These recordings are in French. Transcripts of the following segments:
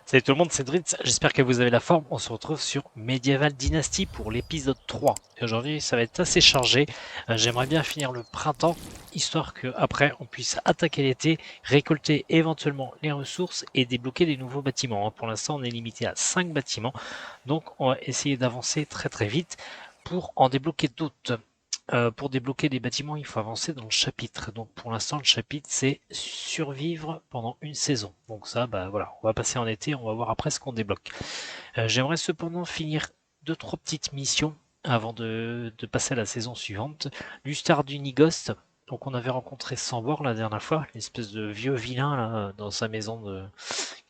Salut tout le monde, c'est Dritz, j'espère que vous avez la forme. On se retrouve sur Medieval Dynasty pour l'épisode 3. Et aujourd'hui, ça va être assez chargé. J'aimerais bien finir le printemps, histoire qu'après on puisse attaquer l'été, récolter éventuellement les ressources et débloquer des nouveaux bâtiments. Pour l'instant, on est limité à 5 bâtiments, donc on va essayer d'avancer très très vite pour en débloquer d'autres. Pour débloquer des bâtiments, il faut avancer dans le chapitre. Donc pour l'instant, le chapitre, c'est survivre pendant une saison. Donc ça, bah voilà, on va passer en été, on va voir après ce qu'on débloque. J'aimerais cependant finir deux, trois petites missions avant de passer à la saison suivante. Du Star d'Unighost. Donc on avait rencontré Sambor la dernière fois, l'espèce de vieux vilain là, dans sa maison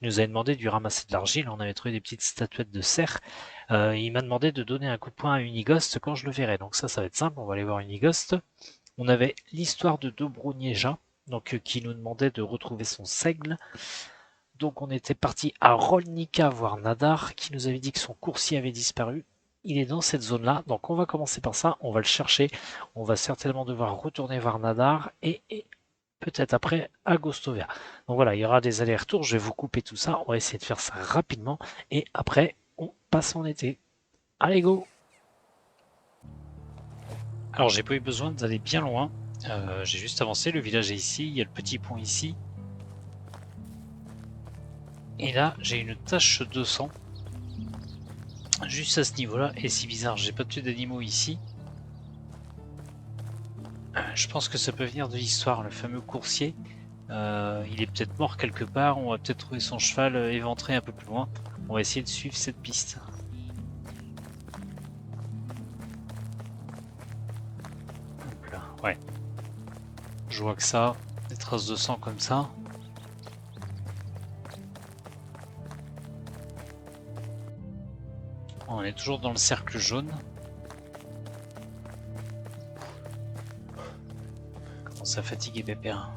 il nous avait demandé de lui ramasser de l'argile. On avait trouvé des petites statuettes de cerf. Il m'a demandé de donner un coup de poing à Unighost quand je le verrai. Donc ça va être simple. On va aller voir Unighost. On avait l'histoire de Dobronieja, donc qui nous demandait de retrouver son seigle. Donc on était parti à Rolnica voir Nadar, qui nous avait dit que son coursier avait disparu. Il est dans cette zone-là, donc on va commencer par ça, on va le chercher. On va certainement devoir retourner voir Nadar et peut-être après à Gostovia. Donc voilà, il y aura des allers-retours, je vais vous couper tout ça, on va essayer de faire ça rapidement et après on passe en été. Allez go! Alors j'ai pas eu besoin d'aller bien loin, j'ai juste avancé, le village est ici, il y a le petit pont ici. Et là j'ai une tache 200, juste à ce niveau là, et c'est bizarre, j'ai pas tué d'animaux ici. Je pense que ça peut venir de l'histoire, le fameux coursier. Il est peut-être mort quelque part, on va peut-être trouver son cheval éventré un peu plus loin. On va essayer de suivre cette piste. Hop là, ouais. Je vois que ça, des traces de sang comme ça. On est toujours dans le cercle jaune. Commence à fatiguer Pépère.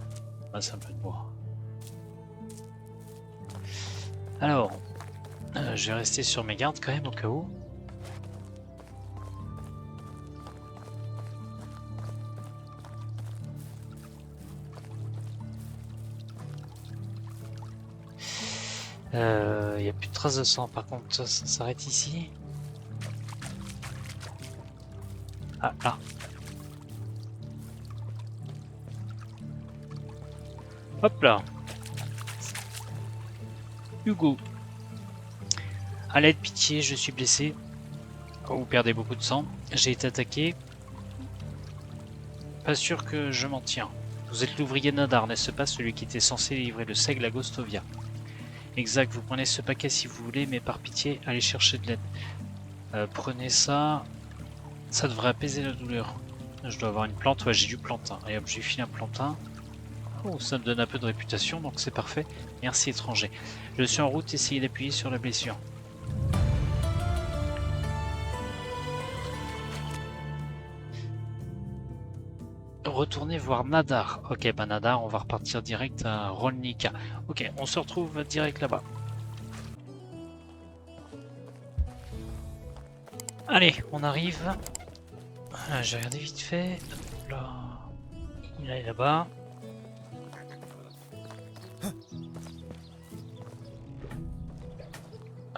Ah, c'est un peu de bois. Alors, je vais rester sur mes gardes quand même au cas où. Il n'y a plus de traces de sang, par contre ça s'arrête ici. Ah là. Hop là. Hugo. À l'aide, pitié, je suis blessé. Oh, vous perdez beaucoup de sang. J'ai été attaqué. Pas sûr que je m'en tiens. Vous êtes l'ouvrier Nadar, n'est-ce pas, celui qui était censé livrer le seigle à Gostovia? Exact, vous prenez ce paquet si vous voulez, mais par pitié, allez chercher de l'aide. Prenez ça, ça devrait apaiser la douleur. Je dois avoir une plante, ouais j'ai du plantain. Allez hop, j'ai filé un plantain. Oh, ça me donne un peu de réputation, donc c'est parfait. Merci étranger. Je suis en route, essayez d'appuyer sur la blessure. Retournez voir Nadar. Ok, bah Nadar, on va repartir direct à Rolnica. Ok, on se retrouve direct là-bas. Allez, on arrive. J'ai regardé vite fait. Là, il est là-bas.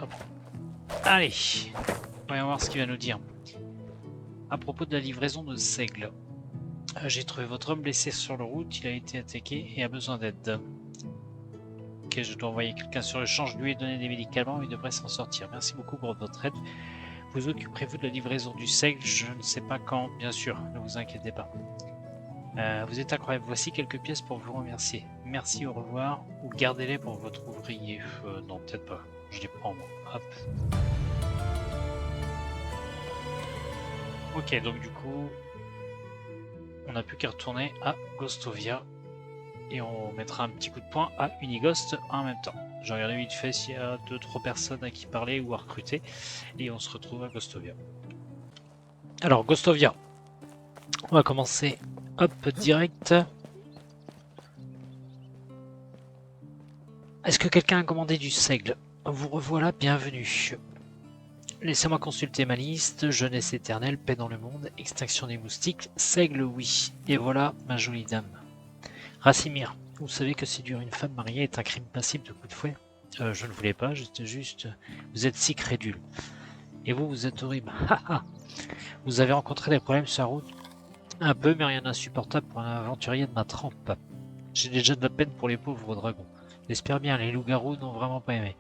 Hop. Allez, voyons voir ce qu'il va nous dire. À propos de la livraison de seigle. J'ai trouvé votre homme blessé sur la route, il a été attaqué et a besoin d'aide. Ok, je dois envoyer quelqu'un sur le champ, je lui ai donné des médicaments, il devrait s'en sortir. Merci beaucoup pour votre aide. Vous occuperez-vous de la livraison du seigle? Je ne sais pas quand, bien sûr, ne vous inquiétez pas. Vous êtes incroyable, voici quelques pièces pour vous remercier. Merci, au revoir, ou gardez-les pour votre ouvrier. Non, peut-être pas, je les prends moi. Hop. Ok, donc du coup, on n'a plus qu'à retourner à Gostovia. Et on mettra un petit coup de poing à Unighost en même temps. J'ai regardé vite fait s'il y a 2-3 personnes à qui parler ou à recruter. Et on se retrouve à Gostovia. Alors, Gostovia. On va commencer. Hop, direct. Est-ce que quelqu'un a commandé du seigle? Vous revoilà, bienvenue. Laissez-moi consulter ma liste. Jeunesse éternelle, paix dans le monde, extinction des moustiques, seigle oui. Et voilà ma jolie dame. Rassimir, vous savez que séduire une femme mariée est un crime passible de coup de fouet? Je ne voulais pas, j'étais juste... Vous êtes si crédule. Et vous, vous êtes horrible. Vous avez rencontré des problèmes sur la route? Un peu, mais rien d'insupportable pour un aventurier de ma trempe. J'ai déjà de la peine pour les pauvres dragons. J'espère bien, les loups-garous n'ont vraiment pas aimé.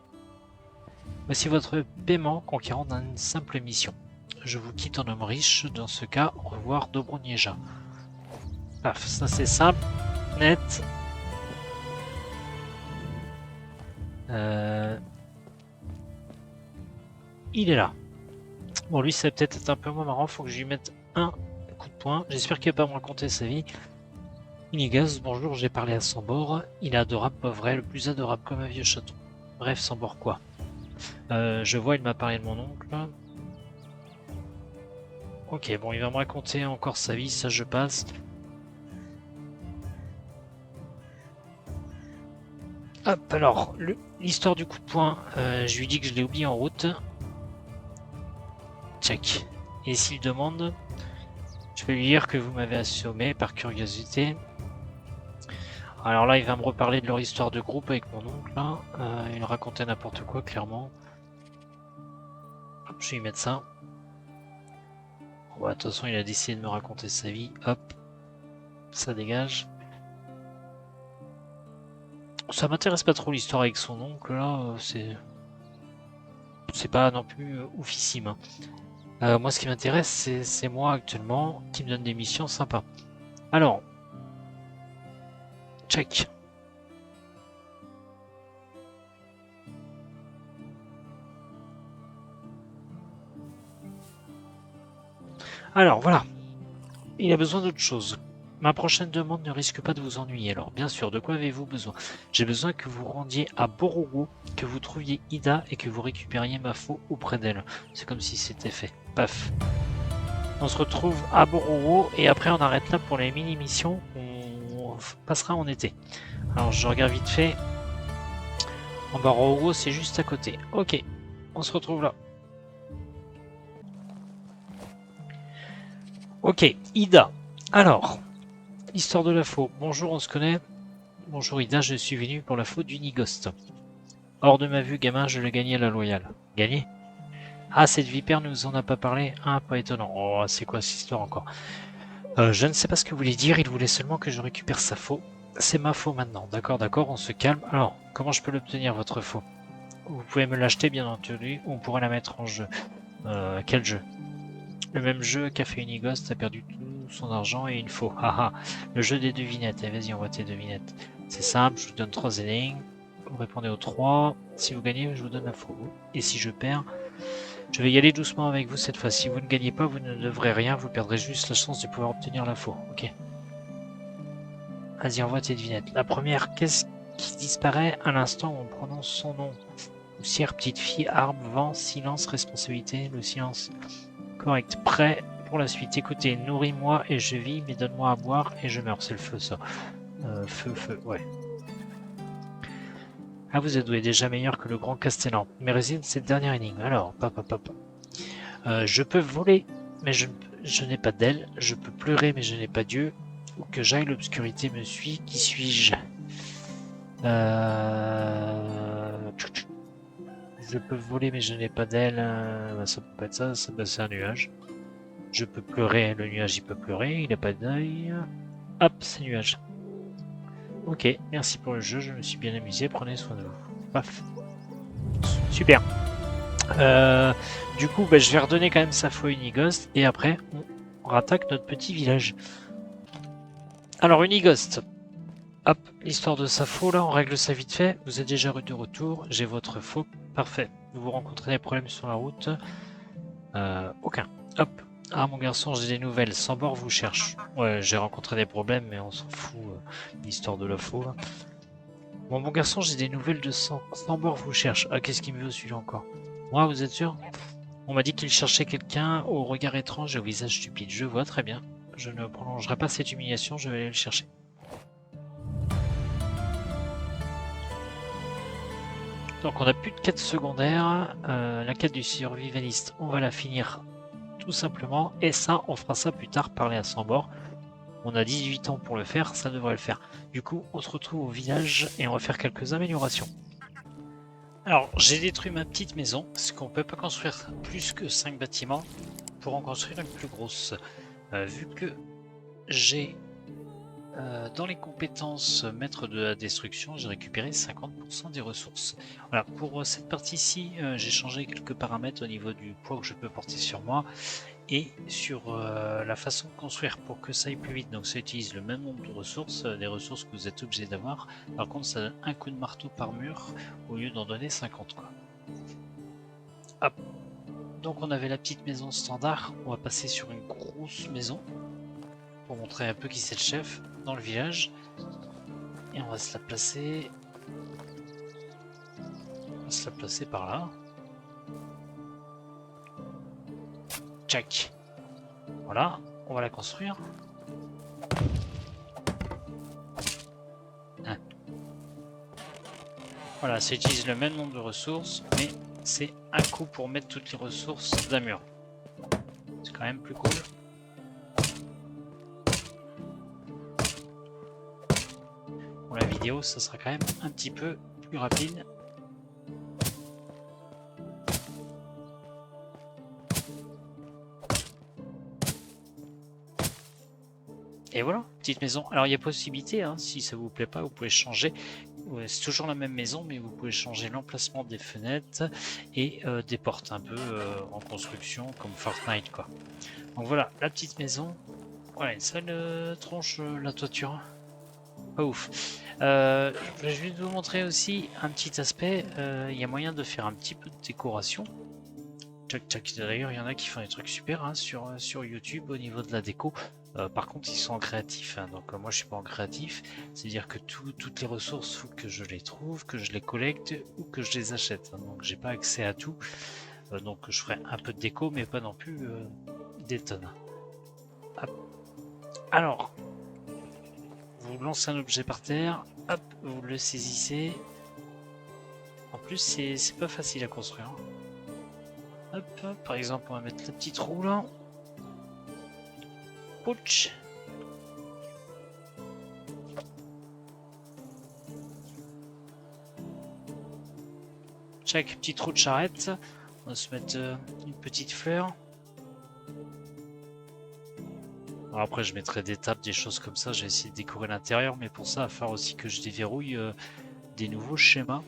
Voici votre paiement conquérant d'une simple mission. Je vous quitte en homme riche, dans ce cas, au revoir Dobronieja. Paf, ça c'est simple, net. Il est là. Bon, lui, ça va peut-être être un peu moins marrant, faut que je lui mette un coup de poing. J'espère qu'il va pas me raconter sa vie. Inigaz, bonjour, j'ai parlé à Sambor. Il est adorable, pas vrai, le plus adorable comme un vieux château. Bref, Sambor quoi. Je vois, il m'a parlé de mon oncle. Ok, bon, il va me raconter encore sa vie, ça je passe. Hop, alors, l'histoire du coup de poing, je lui dis que je l'ai oublié en route. Check. Et s'il demande, je vais lui dire que vous m'avez assommé par curiosité. Alors là, il va me reparler de leur histoire de groupe avec mon oncle. Il racontait n'importe quoi, clairement. Hop, je vais lui mettre ça. Bon, bah, de toute façon, il a décidé de me raconter sa vie. Hop, ça dégage. Ça m'intéresse pas trop l'histoire avec son oncle, là. C'est pas non plus oufissime. Moi, ce qui m'intéresse, c'est moi actuellement qui me donne des missions sympas. Alors, check. Alors, voilà. Il a besoin d'autre chose. Ma prochaine demande ne risque pas de vous ennuyer. Alors, bien sûr, de quoi avez-vous besoin? J'ai besoin que vous rendiez à Borogo, que vous trouviez Ida et que vous récupériez ma faux auprès d'elle. C'est comme si c'était fait. Paf. On se retrouve à Borogo et après on arrête là pour les mini-missions. On passera en été. Alors, je regarde vite fait. En Borogo, c'est juste à côté. Ok, on se retrouve là. Ok, Ida. Alors, histoire de la faux. Bonjour, on se connaît. Bonjour Ida, je suis venu pour la faute du Nigost. Hors de ma vue, gamin, je l'ai gagné à la loyale. Gagné? Ah, cette vipère ne nous en a pas parlé? Ah, pas étonnant. Oh, c'est quoi cette histoire encore? Je ne sais pas ce que vous voulez dire, il voulait seulement que je récupère sa faux. C'est ma faux maintenant. D'accord, d'accord, on se calme. Alors, comment je peux l'obtenir, votre faux? Vous pouvez me l'acheter, bien entendu, ou on pourrait la mettre en jeu. Quel jeu? Le même jeu qu'a fait Unigost a perdu tout son argent et une faux. Haha, le jeu des devinettes. Allez, vas-y, envoie tes devinettes. C'est simple, je vous donne 3 énigmes. Vous répondez aux 3. Si vous gagnez, je vous donne la faux. Et si je perds, je vais y aller doucement avec vous cette fois. Si vous ne gagnez pas, vous ne devrez rien. Vous perdrez juste la chance de pouvoir obtenir la faux. Ok. Vas-y, envoie tes devinettes. La première, qu'est-ce qui disparaît à l'instant où on prononce son nom? Poussière, petite fille, arbre, vent, silence, responsabilité, le silence. Correct. Prêt pour la suite. Écoutez, nourris-moi et je vis, mais donne-moi à boire et je meurs. C'est le feu, ça. Feu, ouais. Ah, vous êtes doué, déjà meilleur que le grand Castellan. Mais réside cette dernière énigme. Alors, papa. Je peux voler, mais je n'ai pas d'aile. Je peux pleurer, mais je n'ai pas Dieu. Où que j'aille, l'obscurité me suit. Qui suis-je? Je peux voler, mais je n'ai pas d'aile. Ça peut pas être ça. C'est un nuage. Je peux pleurer, le nuage il peut pleurer, il n'a pas d'œil. Hop, c'est nuage. Ok, merci pour le jeu, je me suis bien amusé, prenez soin de vous. Paf. Super. Du coup, je vais redonner quand même sa foi Unigost et après on rattaque notre petit village. Alors Unigost. Hop, l'histoire de sa faux là, on règle ça vite fait. Vous êtes déjà de retour, j'ai votre faux. Parfait. Vous rencontrez des problèmes sur la route? Aucun. Hop. Ah mon garçon, j'ai des nouvelles. Sambor vous cherche. Ouais, j'ai rencontré des problèmes, mais on s'en fout. L'histoire de la faux là. Bon mon garçon, j'ai des nouvelles de Sambor vous cherche. Ah qu'est-ce qu'il me veut celui-là encore? Moi, vous êtes sûr? On m'a dit qu'il cherchait quelqu'un au regard étrange et au visage stupide. Je vois, très bien. Je ne prolongerai pas cette humiliation, je vais aller le chercher. Donc on n'a plus de quête secondaire. La quête du survivaliste, on va la finir tout simplement. Et ça, on fera ça plus tard, parler à Sambor. On a 18 ans pour le faire, ça devrait le faire. Du coup, on se retrouve au village et on va faire quelques améliorations. Alors, j'ai détruit ma petite maison, parce qu'on peut pas construire plus que 5 bâtiments pour en construire une plus grosse. Vu que j'ai dans les compétences maître de la destruction, j'ai récupéré 50% des ressources. Voilà, pour cette partie-ci, j'ai changé quelques paramètres au niveau du poids que je peux porter sur moi et sur la façon de construire pour que ça aille plus vite. Donc ça utilise le même nombre de ressources, des ressources que vous êtes obligé d'avoir. Par contre, ça donne un coup de marteau par mur au lieu d'en donner 50 quoi. Hop. Donc on avait la petite maison standard, on va passer sur une grosse maison pour montrer un peu qui c'est le chef dans le village. Et on va se la placer. On va se la placer par là. Tchac. Voilà, on va la construire. Hein. Voilà, ça utilise le même nombre de ressources, mais c'est un coup pour mettre toutes les ressources d'un mur. C'est quand même plus cool. Pour la vidéo, ça sera quand même un petit peu plus rapide. Et voilà, petite maison. Alors il y a possibilité, hein, si ça vous plaît pas, vous pouvez changer. Ouais, c'est toujours la même maison, mais vous pouvez changer l'emplacement des fenêtres et des portes, un peu en construction comme Fortnite quoi. Donc voilà, la petite maison. Ouais, une sale tronche la toiture. Pas ouf. Je vais vous montrer aussi un petit aspect. Il y a moyen de faire un petit peu de décoration. D'ailleurs, il y en a qui font des trucs super hein, sur YouTube au niveau de la déco. Par contre, ils sont en créatif, hein, donc moi je suis pas en créatif. C'est-à-dire que toutes les ressources, faut que je les trouve, que je les collecte ou que je les achète. Hein, donc j'ai pas accès à tout. Donc je ferai un peu de déco, mais pas non plus des tonnes. Hop. Alors, vous lancez un objet par terre, hop, vous le saisissez. En plus, c'est pas facile à construire. Hop, par exemple, on va mettre la petite roue là. Ouch. Chaque petit trou de charrette, on va se mettre une petite fleur. Alors après, je mettrai des tables, des choses comme ça. J'ai essayé de décorer l'intérieur, mais pour ça, il va falloir aussi que je déverrouille des nouveaux schémas.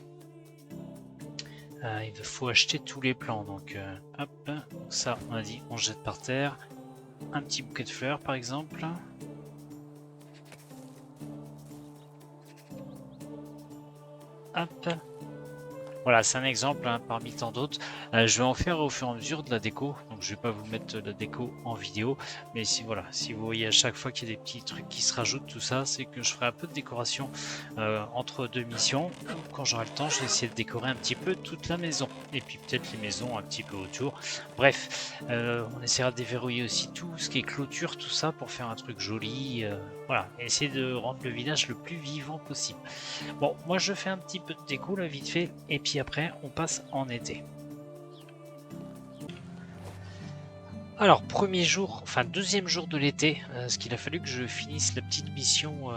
Il faut acheter tous les plans. Donc, hop, donc ça, on a dit, on jette par terre. Un petit bouquet de fleurs, par exemple. Hop. Voilà, c'est un exemple hein, parmi tant d'autres. Je vais en faire au fur et à mesure de la déco, donc je vais pas vous mettre la déco en vidéo, mais si voilà, si vous voyez à chaque fois qu'il y a des petits trucs qui se rajoutent, tout ça, c'est que je ferai un peu de décoration entre deux missions. Quand j'aurai le temps, je vais essayer de décorer un petit peu toute la maison, et puis peut-être les maisons un petit peu autour. Bref, on essaiera de déverrouiller aussi tout ce qui est clôture, tout ça, pour faire un truc joli. Voilà, et essayer de rendre le village le plus vivant possible. Bon, moi je fais un petit peu de déco là vite fait, et puis après on passe en été. Alors premier jour, enfin deuxième jour de l'été, ce qu'il a fallu que je finisse la petite mission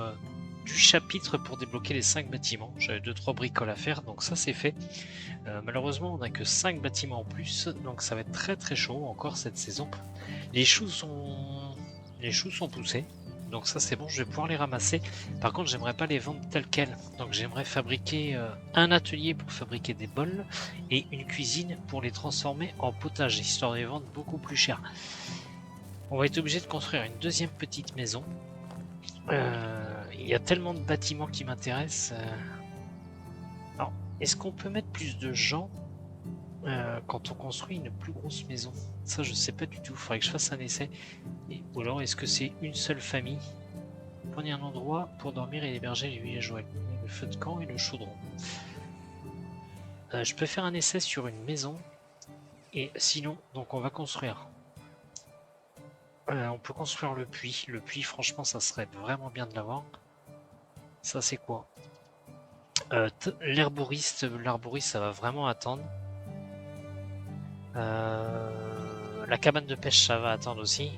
du chapitre pour débloquer les 5 bâtiments. J'avais 2-3 bricoles à faire, donc ça c'est fait. Malheureusement on n'a que 5 bâtiments en plus, donc ça va être très très chaud encore cette saison. Les choux sont poussés. Donc ça c'est bon, je vais pouvoir les ramasser. Par contre, j'aimerais pas les vendre tels quels. Donc j'aimerais fabriquer un atelier pour fabriquer des bols et une cuisine pour les transformer en potager, histoire de les vendre beaucoup plus cher. On va être obligé de construire une deuxième petite maison. Il y a tellement de bâtiments qui m'intéressent. Alors, est-ce qu'on peut mettre plus de gens quand on construit une plus grosse maison? Ça, je sais pas du tout. Il faudrait que je fasse un essai. Ou alors, est-ce que c'est une seule famille? Prenez un endroit pour dormir et héberger les villageois. Le feu de camp et le chaudron. Je peux faire un essai sur une maison. Et sinon, donc on va construire. On peut construire le puits. Le puits, franchement, ça serait vraiment bien de l'avoir. Ça, c'est quoi? L'herboriste. L'herboriste, ça va vraiment attendre. La cabane de pêche, ça va attendre aussi.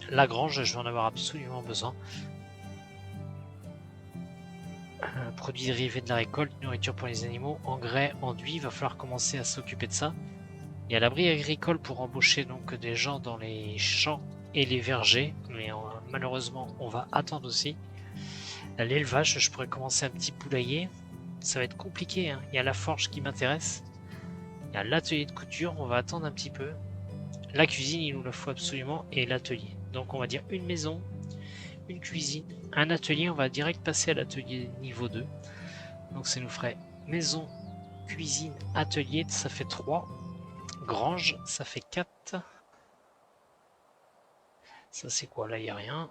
La grange, je vais en avoir absolument besoin. Produits dérivés de la récolte, nourriture pour les animaux, engrais, enduit. Il va falloir commencer à s'occuper de ça. Il y a l'abri agricole pour embaucher donc des gens dans les champs et les vergers, mais malheureusement on va attendre aussi. L'élevage, je pourrais commencer un petit poulailler. Ça va être compliqué, hein. Il y a la forge qui m'intéresse. Il y a l'atelier de couture, on va attendre un petit peu. La cuisine, il nous la faut absolument, et l'atelier. Donc on va dire une maison, une cuisine, un atelier. On va direct passer à l'atelier niveau 2. Donc ça nous ferait maison, cuisine, atelier, ça fait 3. Grange, ça fait 4. Ça c'est quoi? Là, il n'y a rien.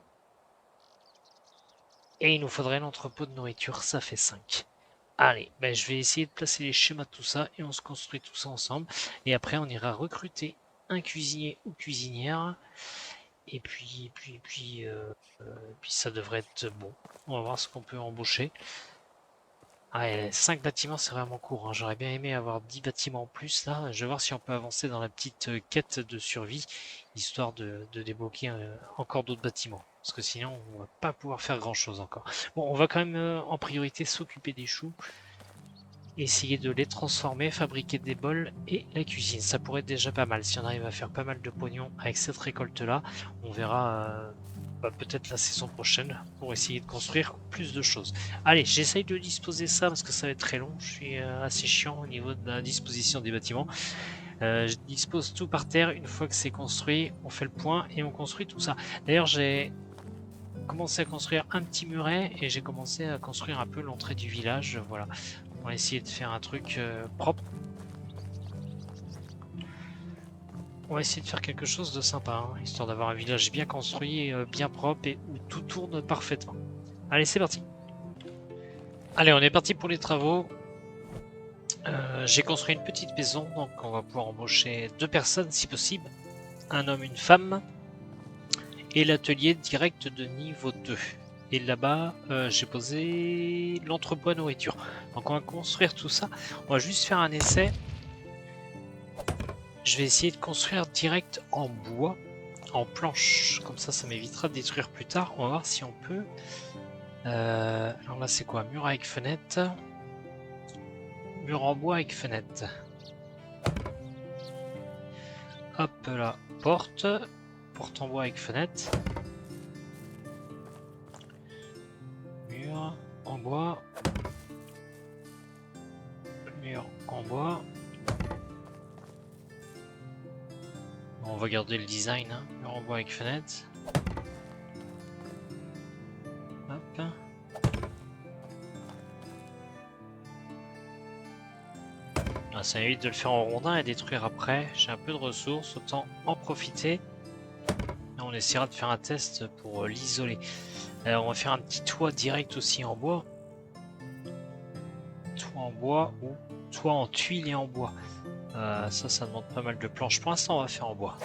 Et il nous faudrait l'entrepôt de nourriture, ça fait 5. Allez, ben je vais essayer de placer les schémas de tout ça et on se construit tout ça ensemble. Et après, on ira recruter un cuisinier ou cuisinière. Et puis ça devrait être bon. On va voir ce qu'on peut embaucher. Ah, 5 bâtiments, c'est vraiment court, hein. J'aurais bien aimé avoir 10 bâtiments en plus là. Je vais voir si on peut avancer dans la petite quête de survie, histoire de débloquer encore d'autres bâtiments. Parce que sinon, on va pas pouvoir faire grand chose encore. Bon, on va quand même en priorité s'occuper des choux, essayer de les transformer, fabriquer des bols et la cuisine. Ça pourrait être déjà pas mal. Si on arrive à faire pas mal de pognon avec cette récolte-là, on verra peut-être la saison prochaine pour essayer de construire plus de choses. Allez, j'essaye de disposer ça parce que ça va être très long. Je suis assez chiant au niveau de la disposition des bâtiments. Je dispose tout par terre. Une fois que c'est construit, on fait le point et on construit tout ça. D'ailleurs, j'ai commencé à construire un petit muret et j'ai commencé à construire un peu l'entrée du village. Voilà. On va essayer de faire un truc propre. On va essayer de faire quelque chose de sympa, hein, histoire d'avoir un village bien construit, bien propre et où tout tourne parfaitement. Allez, c'est parti. Allez, on est parti pour les travaux. J'ai construit une petite maison, donc on va pouvoir embaucher 2 personnes si possible. Un homme, une femme. Et l'atelier direct de niveau 2. Et là-bas, j'ai posé l'entrepôt à nourriture. Donc on va construire tout ça. On va juste faire un essai. Je vais essayer de construire direct en bois, en planche. Comme ça m'évitera de détruire plus tard. On va voir si on peut. Alors là, c'est quoi? Mur avec fenêtre. Mur en bois avec fenêtre. Hop là, porte. Porte en bois avec fenêtre. Mur en bois. Mur en bois. On va garder le design, hein. Mur en bois avec fenêtre. Hop. Ah, ça évite de le faire en rondin et détruire après. J'ai un peu de ressources, autant en profiter. Et on essaiera de faire un test pour l'isoler. On va faire un petit toit direct aussi en bois. Toit en bois ou toit en tuiles et en bois. Ça demande pas mal de planches. Pour l'instant, on va faire en bois.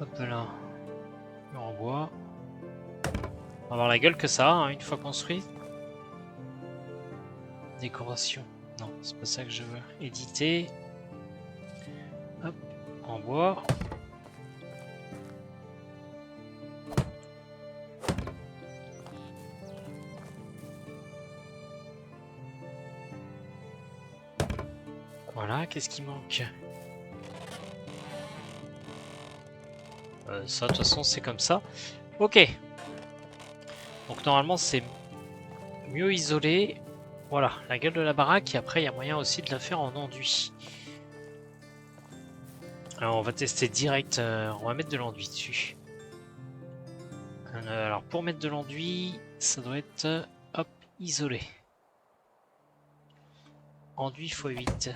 Hop là. Mur en bois. On va avoir la gueule que ça, hein, une fois construit. Décoration. Non, c'est pas ça que je veux. Éditer. Hop, en bois. Voilà, qu'est-ce qui manque? Ça, de toute façon, c'est comme ça. Ok. Donc normalement, c'est mieux isolé. Voilà, la gueule de la baraque. Et après, il y a moyen aussi de la faire en enduit. Alors, on va tester direct. On va mettre de l'enduit dessus. Alors, pour mettre de l'enduit, ça doit être hop, isolé. Enduit x8.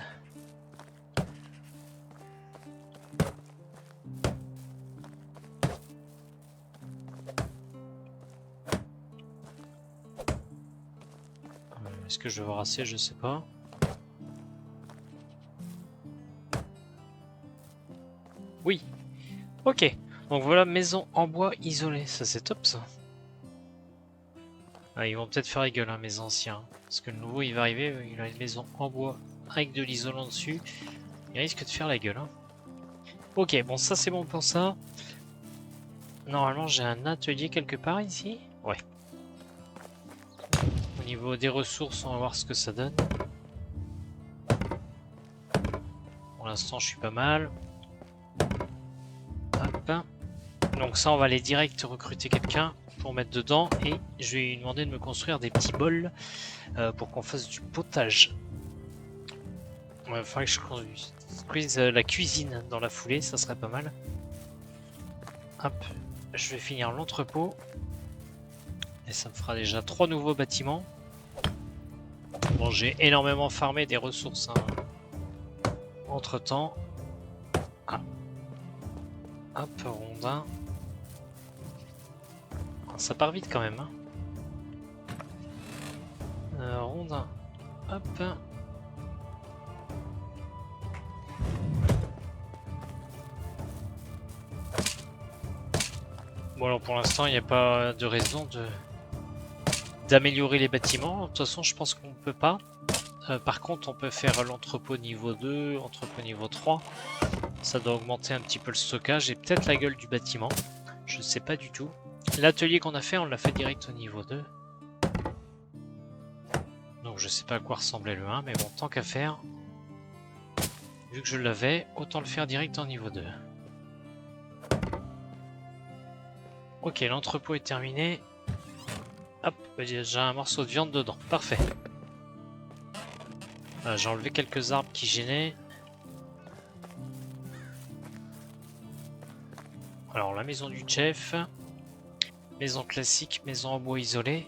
Est-ce que je vais avoir assez? Je sais pas. Oui. Ok. Donc voilà, maison en bois isolée. Ça, c'est top, ça. Ah, ils vont peut-être faire la gueule, hein, mes anciens. Parce que le nouveau, il va arriver. Il a une maison en bois avec de l'isolant dessus. Il risque de faire la gueule. Hein. Ok, bon ça c'est bon pour ça. Normalement j'ai un atelier quelque part ici. Ouais. Au niveau des ressources, on va voir ce que ça donne. Pour l'instant je suis pas mal. Hop. Donc ça on va aller direct recruter quelqu'un pour mettre dedans. Et je vais lui demander de me construire des petits bols pour qu'on fasse du potage. Il va falloir que je construise la cuisine dans la foulée, ça serait pas mal. Hop, je vais finir l'entrepôt. Et ça me fera déjà 3 nouveaux bâtiments. Bon, j'ai énormément farmé des ressources hein, entre temps. Ah. Hop, rondin. Ah, ça part vite quand même. Hein. Rondin. Hop. Bon alors pour l'instant il n'y a pas de raison d'améliorer les bâtiments. De toute façon je pense qu'on ne peut pas. Par contre on peut faire l'entrepôt niveau 2, entrepôt niveau 3. Ça doit augmenter un petit peu le stockage et peut-être la gueule du bâtiment. Je sais pas du tout. L'atelier qu'on a fait, on l'a fait direct au niveau 2. Donc je sais pas à quoi ressemblait le 1, mais bon, tant qu'à faire, vu que je l'avais, autant le faire direct en niveau 2. Ok, l'entrepôt est terminé. Hop, il y a déjà un morceau de viande dedans. Parfait. J'ai enlevé quelques arbres qui gênaient. Alors la maison du chef, maison classique, maison en bois isolé,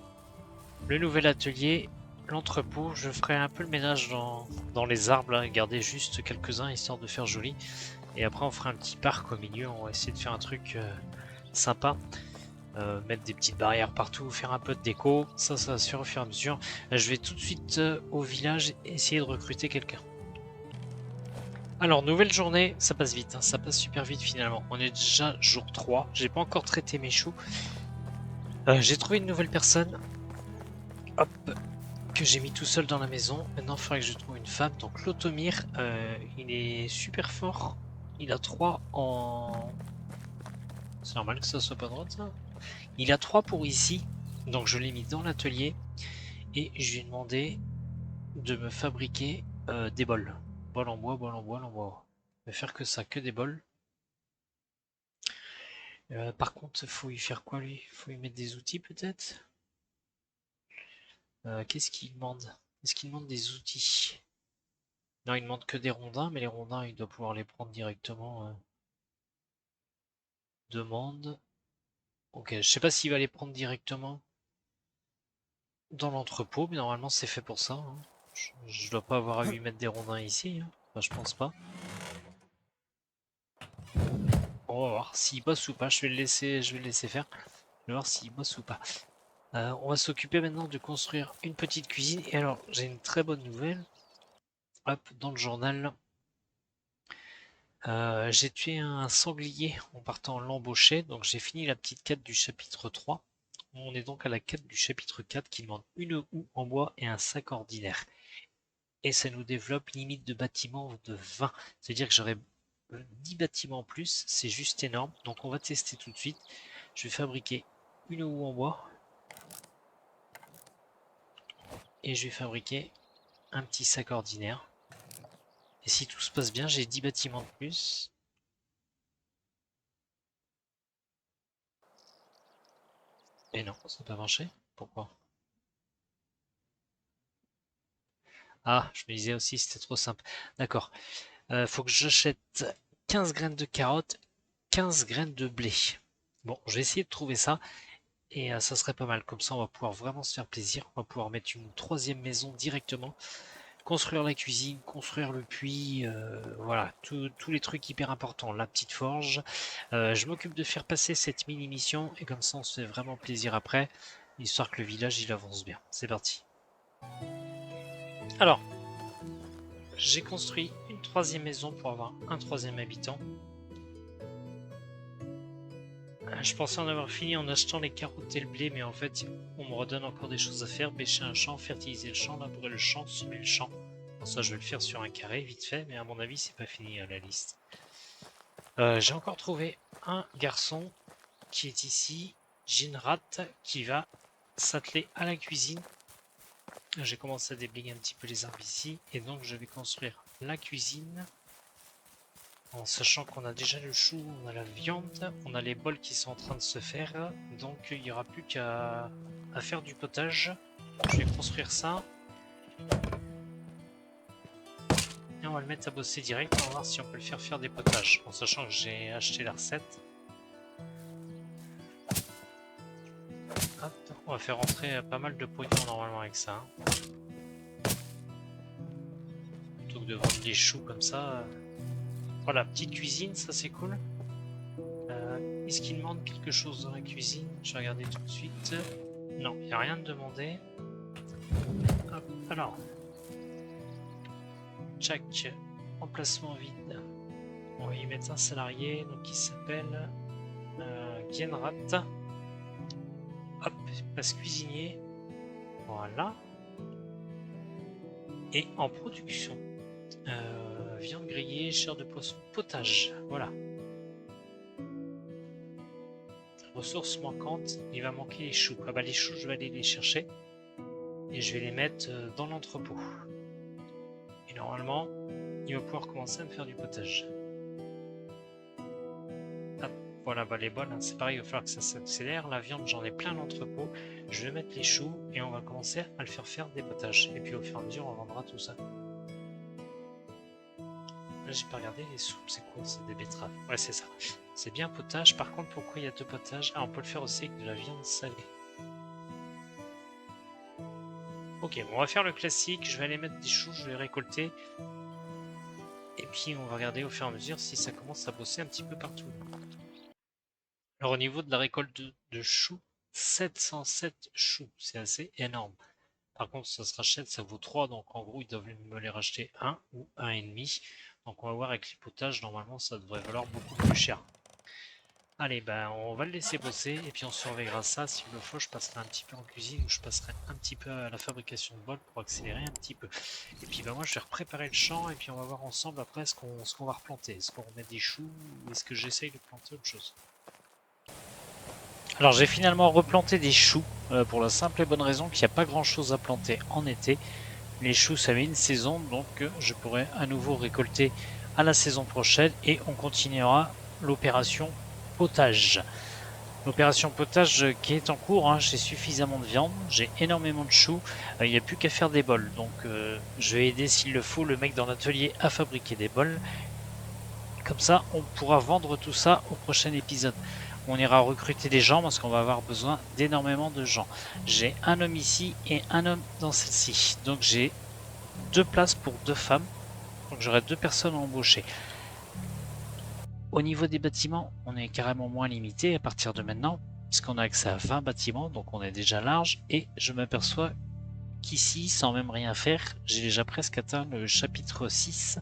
le nouvel atelier, l'entrepôt. Je ferai un peu le ménage dans les arbres, là, garder juste quelques-uns histoire de faire joli. Et après on fera un petit parc au milieu, on va essayer de faire un truc sympa. Mettre des petites barrières partout, faire un peu de déco, ça va se faire au fur et à mesure. Je vais tout de suite au village essayer de recruter quelqu'un. Alors, nouvelle journée, ça passe vite, hein, ça passe super vite finalement. On est déjà jour 3, j'ai pas encore traité mes choux. J'ai trouvé une nouvelle personne, hop, que j'ai mis tout seul dans la maison. Maintenant, il faudrait que je trouve une femme. Donc, Lotomir, il est super fort. Il a 3 en... C'est normal que ça soit pas droit, ça. Il a 3 pour ici, donc je l'ai mis dans l'atelier. Et je lui ai demandé de me fabriquer des bols. Bol en bois, bol en bois, bol en bois. Je vais faire que ça, que des bols. Par contre, il faut y faire quoi lui? Il faut y mettre des outils peut-être? Qu'est-ce qu'il demande? Est-ce qu'il demande des outils? Non, il demande que des rondins, mais les rondins, il doit pouvoir les prendre directement. Demande. Ok, je sais pas s'il va les prendre directement dans l'entrepôt, mais normalement c'est fait pour ça. Hein. Je dois pas avoir à lui mettre des rondins ici. Hein. Enfin, je pense pas. On va voir s'il bosse ou pas. Je vais le laisser faire. Je vais voir s'il bosse ou pas. On va s'occuper maintenant de construire une petite cuisine. Et alors, j'ai une très bonne nouvelle. Hop, dans le journal. J'ai tué un sanglier en partant l'embaucher. Donc j'ai fini la petite quête du chapitre 3. On est donc à la quête du chapitre 4 qui demande une houe en bois et un sac ordinaire. Et ça nous développe limite de bâtiments de 20. C'est-à-dire que j'aurai 10 bâtiments en plus. C'est juste énorme. Donc on va tester tout de suite. Je vais fabriquer une houe en bois. Et je vais fabriquer un petit sac ordinaire. Et si tout se passe bien, j'ai 10 bâtiments de plus. Et non, ça n'a pas marché. Pourquoi? Ah, je me disais aussi c'était trop simple. D'accord. Faut que j'achète 15 graines de carottes, 15 graines de blé. Bon, je vais essayer de trouver ça. Et ça serait pas mal. Comme ça, on va pouvoir vraiment se faire plaisir. On va pouvoir mettre une troisième maison directement. Construire la cuisine, construire le puits. Voilà, tous les trucs hyper importants. La petite forge. Je m'occupe de faire passer cette mini-mission. Et comme ça, on se fait vraiment plaisir après. Histoire que le village, il avance bien. C'est parti. Alors, j'ai construit une troisième maison pour avoir un troisième habitant. Je pensais en avoir fini en achetant les carottes et le blé, mais en fait, on me redonne encore des choses à faire. Bêcher un champ, fertiliser le champ, labourer le champ, semer le champ. Pour ça, je vais le faire sur un carré, vite fait, mais à mon avis, c'est pas fini la liste. J'ai encore trouvé un garçon qui est ici, Jinrat, qui va s'atteler à la cuisine. J'ai commencé à déblayer un petit peu les arbres ici, et donc je vais construire la cuisine. En sachant qu'on a déjà le chou, on a la viande, on a les bols qui sont en train de se faire, donc il n'y aura plus qu'à faire du potage. Je vais construire ça. Et on va le mettre à bosser direct, on va voir si on peut le faire des potages, en sachant que j'ai acheté la recette. Hop, on va faire rentrer pas mal de pognon normalement avec ça. Plutôt que de vendre des choux comme ça. Voilà, petite cuisine, ça c'est cool. Est-ce qu'il demande quelque chose dans la cuisine? Je vais regarder tout de suite. Non, il n'y a rien de demandé. Hop, alors. Check. Emplacement vide. On va y mettre un salarié, donc qui s'appelle Genrat. Hop, passe cuisinier. Voilà. Et en production. Viande grillée, chair de poisson, potage. Voilà. Ressources manquantes, il va manquer les choux. Ah bah les choux, je vais aller les chercher. Et je vais les mettre dans l'entrepôt. Et normalement, il va pouvoir commencer à me faire du potage. Hop, voilà, bah les bols, hein, c'est pareil, il va falloir que ça s'accélère. La viande, j'en ai plein l'entrepôt. Je vais mettre les choux et on va commencer à le faire des potages. Et puis au fur et à mesure, on vendra tout ça. Là, j'ai pas regardé les soupes, c'est quoi? C'est des betteraves. Ouais, c'est ça. C'est bien potage. Par contre, pourquoi il y a 2 potages? Ah, on peut le faire aussi avec de la viande salée. Ok, bon, on va faire le classique. Je vais aller mettre des choux, je vais récolter. Et puis, on va regarder au fur et à mesure si ça commence à bosser un petit peu partout. Alors, au niveau de la récolte de choux, 707 choux. C'est assez énorme. Par contre, ça se rachète, ça vaut 3. Donc, en gros, ils doivent me les racheter 1 ou 1,5. Donc on va voir avec les potages, normalement ça devrait valoir beaucoup plus cher. Allez, ben on va le laisser bosser et puis on surveillera ça. S'il le faut, je passerai un petit peu en cuisine ou je passerai un petit peu à la fabrication de bols pour accélérer un petit peu. Et puis ben moi je vais préparer le champ et puis on va voir ensemble après ce qu'on va replanter. Est-ce qu'on remet des choux ou est-ce que j'essaye de planter autre chose? Alors j'ai finalement replanté des choux pour la simple et bonne raison qu'il n'y a pas grand chose à planter en été. Les choux, ça met une saison, donc je pourrai à nouveau récolter à la saison prochaine et on continuera l'opération potage. L'opération potage qui est en cours, hein, j'ai suffisamment de viande, j'ai énormément de choux, il n'y a plus qu'à faire des bols. Donc je vais aider s'il le faut le mec dans l'atelier à fabriquer des bols. Comme ça, on pourra vendre tout ça au prochain épisode. On ira recruter des gens parce qu'on va avoir besoin d'énormément de gens. J'ai un homme ici et un homme dans celle-ci. Donc j'ai 2 places pour 2 femmes. Donc j'aurai 2 personnes à embaucher. Au niveau des bâtiments, on est carrément moins limité à partir de maintenant, puisqu'on a accès à 20 bâtiments, donc on est déjà large. Et je m'aperçois qu'ici, sans même rien faire, j'ai déjà presque atteint le chapitre 6.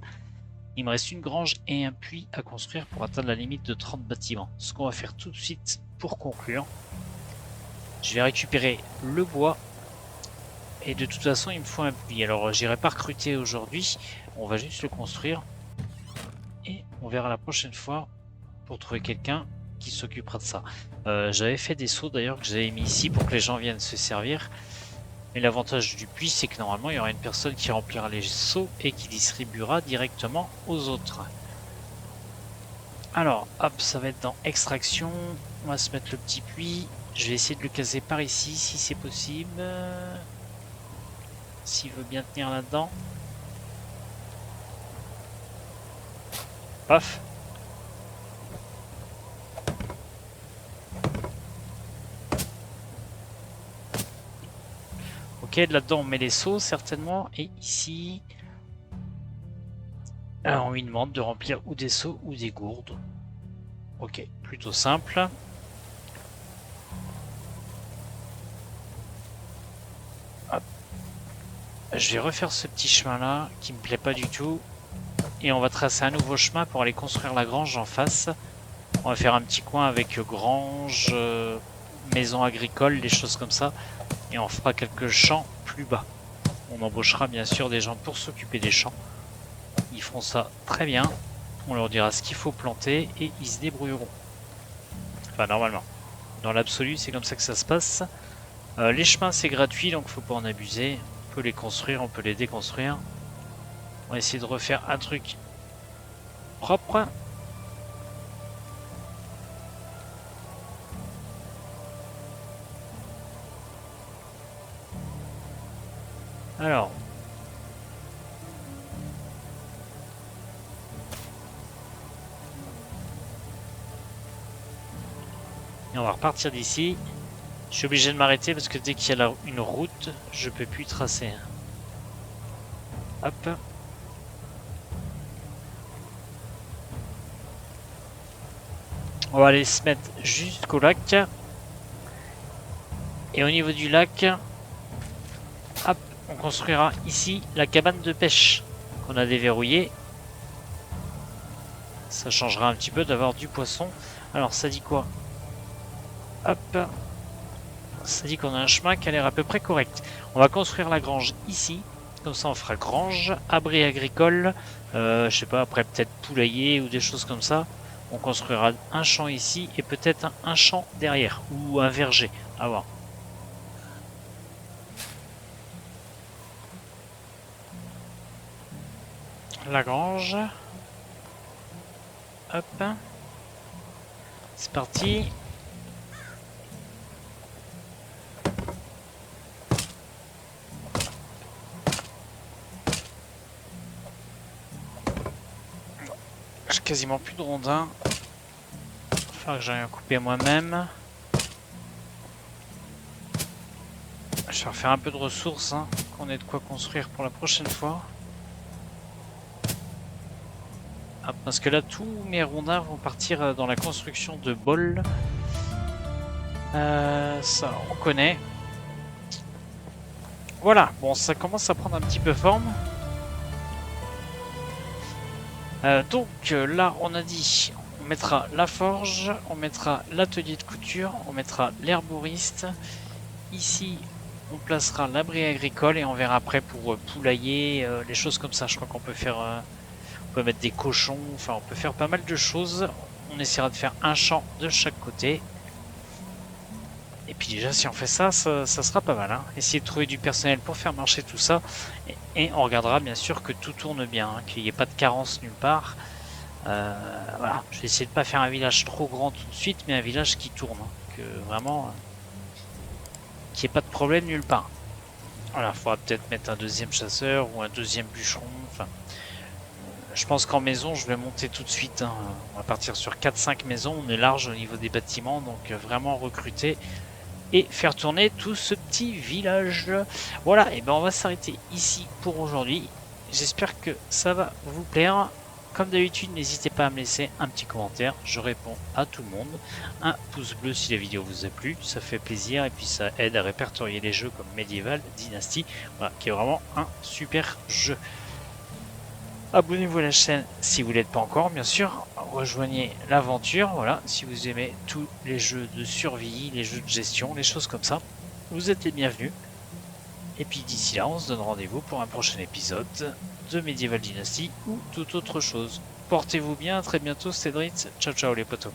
Il me reste une grange et un puits à construire pour atteindre la limite de 30 bâtiments. Ce qu'on va faire tout de suite pour conclure, je vais récupérer le bois. Et de toute façon, il me faut un puits. Alors, j'irai pas recruter aujourd'hui. On va juste le construire. Et on verra la prochaine fois pour trouver quelqu'un qui s'occupera de ça. J'avais fait des seaux d'ailleurs que j'avais mis ici pour que les gens viennent se servir. Mais l'avantage du puits, c'est que normalement, il y aura une personne qui remplira les seaux et qui distribuera directement aux autres. Alors, hop, ça va être dans extraction. On va se mettre le petit puits. Je vais essayer de le caser par ici, si c'est possible. S'il veut bien tenir là-dedans. Paf. Ok, là-dedans on met les seaux certainement. Et ici, on lui demande de remplir ou des seaux ou des gourdes. Ok, plutôt simple. Hop. Je vais refaire ce petit chemin là qui me plaît pas du tout. Et on va tracer un nouveau chemin pour aller construire la grange en face. On va faire un petit coin avec grange, maison agricole, des choses comme ça. Et on fera quelques champs plus bas. On embauchera bien sûr des gens pour s'occuper des champs. Ils feront ça très bien. On leur dira ce qu'il faut planter et ils se débrouilleront. Enfin, normalement. Dans l'absolu, c'est comme ça que ça se passe. Les chemins, c'est gratuit, donc faut pas en abuser. On peut les construire, on peut les déconstruire. On va essayer de refaire un truc propre. Alors. Et on va repartir d'ici. Je suis obligé de m'arrêter parce que dès qu'il y a une route, je peux plus tracer. Hop. On va aller se mettre jusqu'au lac. Et au niveau du lac, hop, on construira ici la cabane de pêche qu'on a déverrouillée. Ça changera un petit peu d'avoir du poisson. Alors ça dit quoi? Hop. Ça dit qu'on a un chemin qui a l'air à peu près correct. On va construire la grange ici. Comme ça on fera grange, abri agricole, je sais pas, après peut-être poulailler ou des choses comme ça. On construira un champ ici et peut-être un champ derrière. Ou un verger, à voir. La grange. Hop. C'est parti. J'ai quasiment plus de rondins. Il va falloir que j'aille en couper moi-même. Je vais refaire un peu de ressources, hein, qu'on ait de quoi construire pour la prochaine fois. Ah, parce que là, tous mes rondins vont partir dans la construction de bols. Ça, on connaît. Voilà, bon, ça commence à prendre un petit peu forme. Donc là, on a dit, on mettra la forge, on mettra l'atelier de couture, on mettra l'herboriste. Ici, on placera l'abri agricole et on verra après pour poulailler, les choses comme ça. Je crois qu'on peut faire, on peut mettre des cochons, enfin on peut faire pas mal de choses. On essaiera de faire un champ de chaque côté. Et puis déjà, si on fait ça, ça sera pas mal. Hein. Essayer de trouver du personnel pour faire marcher tout ça. Et on regardera bien sûr que tout tourne bien, hein, qu'il n'y ait pas de carence nulle part. Voilà, je vais essayer de pas faire un village trop grand tout de suite, mais un village qui tourne. Hein, que vraiment, qu'il n'y ait pas de problème nulle part. Voilà, il faudra peut-être mettre un deuxième chasseur ou un deuxième bûcheron. Enfin, je pense qu'en maison, je vais monter tout de suite. Hein. On va partir sur 4-5 maisons. On est large au niveau des bâtiments, donc vraiment recruter et faire tourner tout ce petit village. Voilà, et ben on va s'arrêter ici pour aujourd'hui. J'espère que ça va vous plaire. Comme d'habitude, n'hésitez pas à me laisser un petit commentaire. Je réponds à tout le monde. Un pouce bleu si la vidéo vous a plu, ça fait plaisir et puis ça aide à répertorier les jeux comme Medieval Dynasty, voilà, qui est vraiment un super jeu. Abonnez-vous à la chaîne si vous ne l'êtes pas encore, bien sûr. Rejoignez l'aventure, voilà, si vous aimez tous les jeux de survie, les jeux de gestion, les choses comme ça. Vous êtes les bienvenus. Et puis d'ici là, on se donne rendez-vous pour un prochain épisode de Medieval Dynasty ou toute autre chose. Portez-vous bien, à très bientôt, c'était Dritz. Ciao ciao les potos.